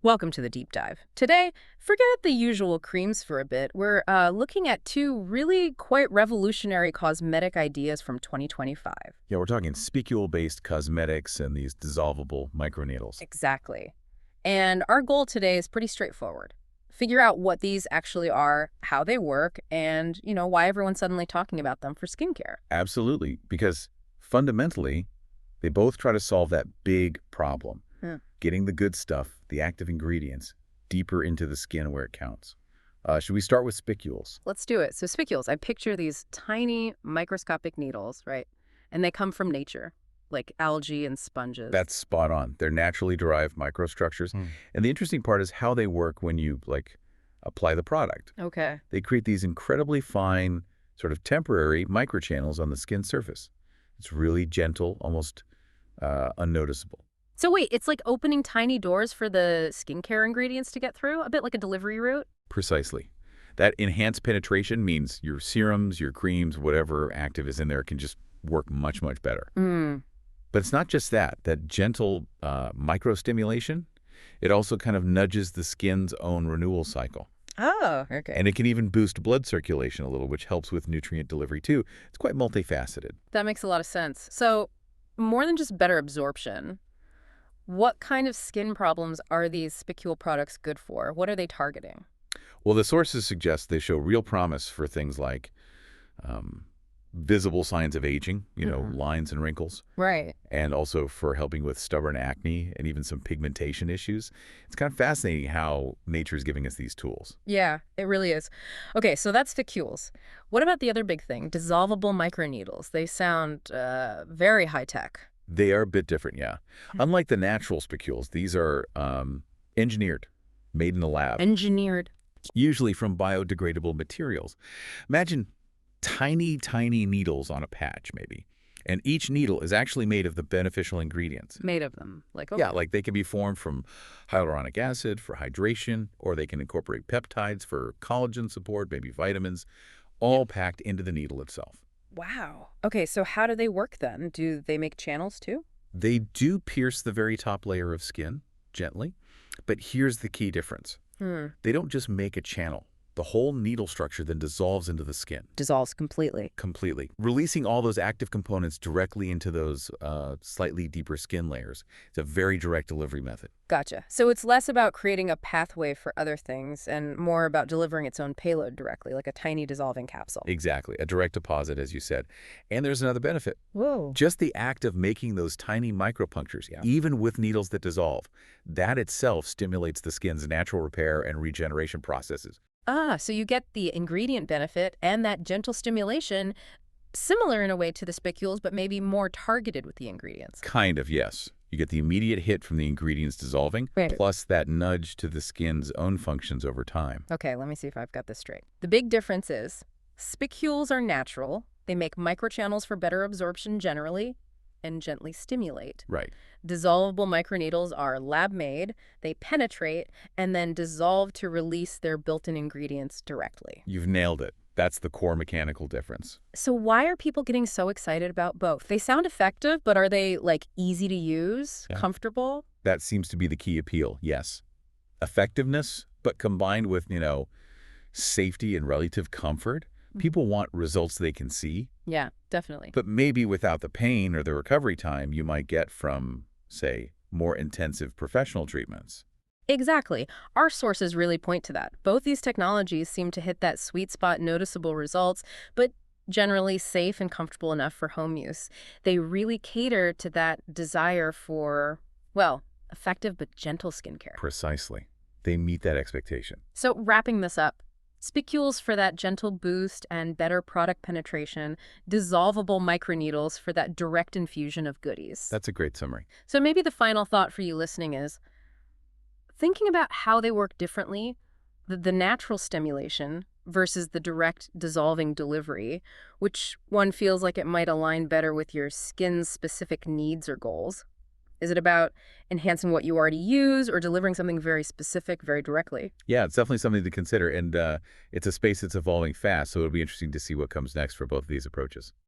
Welcome to the deep dive. Today, forget the usual creams for a bit. We're looking at two really quite revolutionary cosmetic ideas from 2025. Yeah, we're talking spicule-based cosmetics and these dissolvable microneedles. Exactly. And our goal today is pretty straightforward. Figure out what these actually are, how they work, and, why everyone's suddenly talking about them for skincare. Absolutely, because fundamentally, they both try to solve that big problem, Hmm. getting the good stuff, the active ingredients, deeper into the skin where it counts. Should we start with spicules? Let's do it. So spicules, I picture these tiny microscopic needles, right? And they come from nature, like algae and sponges. That's spot on. They're naturally derived microstructures. And the interesting part is how they work when you, apply the product. Okay. They create these incredibly fine, sort of temporary microchannels on the skin surface. It's really gentle, almost unnoticeable. So wait, it's like opening tiny doors for the skincare ingredients to get through, a bit like a delivery route? Precisely. That enhanced penetration means your serums, your creams, whatever active is in there can just work much, much better. Mm. But it's not just that gentle microstimulation, it also kind of nudges the skin's own renewal cycle. Oh, okay. And it can even boost blood circulation a little, which helps with nutrient delivery too. It's quite multifaceted. That makes a lot of sense. So more than just better absorption, what kind of skin problems are these spicule products good for? What are they targeting? Well, the sources suggest they show real promise for things like visible signs of aging, lines and wrinkles, Right. and also for helping with stubborn acne and even some pigmentation issues. It's kind of fascinating how nature is giving us these tools. Yeah, it really is. Okay, so that's spicules. What about the other big thing, dissolvable microneedles? They sound very high tech. They are a bit different, yeah. Unlike the natural spicules, these are engineered, made in the lab, Engineered. usually from biodegradable materials. Imagine tiny, tiny needles on a patch, maybe. And each needle is actually made of the beneficial ingredients. Made of them. Like, Yeah, like they can be formed from hyaluronic acid for hydration, or they can incorporate peptides for collagen support, maybe vitamins, all packed into the needle itself. wow. Okay, so how do they work then? Do they make channels too? They do pierce the very top layer of skin, gently, but here's the key difference. Hmm. They don't just make a channel. The whole needle structure then dissolves into the skin Dissolves completely. completely, releasing all those active components directly into those slightly deeper skin layers. It's a very direct delivery method. Gotcha. So it's less about creating a pathway for other things and more about delivering its own payload directly, like a tiny dissolving capsule. Exactly, a direct deposit, as you said. And there's another benefit. Whoa. Just the act of making those tiny micropunctures, Yeah. even with needles that dissolve, that itself stimulates the skin's natural repair and regeneration processes. Ah, so you get the ingredient benefit and that gentle stimulation, similar in a way to the spicules, but maybe more targeted with the ingredients. Kind of, yes. You get the immediate hit from the ingredients dissolving, Right. plus that nudge to the skin's own functions over time. Okay, let me see if I've got this straight. The big difference is spicules are natural. They make microchannels for better absorption generally and gently stimulate. Right. Dissolvable microneedles are lab-made, they penetrate, and then dissolve to release their built-in ingredients directly. You've nailed it. That's the core mechanical difference. So why are people getting so excited about both? They sound effective, but are they, easy to use, Yeah. comfortable? That seems to be the key appeal, yes. Effectiveness, but combined with, safety and relative comfort. People want results they can see, Yeah, definitely. but maybe without the pain or the recovery time you might get from, say, more intensive professional treatments. Exactly. Our sources really point to that. Both these technologies seem to hit that sweet spot noticeable results, but generally safe and comfortable enough for home use. They really cater to that desire for, well, effective but gentle skincare. Precisely. They meet that expectation. So wrapping this up, spicules for that gentle boost and better product penetration, dissolvable microneedles for that direct infusion of goodies. That's a great summary. So maybe the final thought for you listening is, thinking about how they work differently, the natural stimulation versus the direct dissolving delivery, which one feels like it might align better with your skin's specific needs or goals? Is it about enhancing what you already use or delivering something very specific, very directly? Yeah, it's definitely something to consider, and it's a space that's evolving fast, so it'll be interesting to see what comes next for both of these approaches.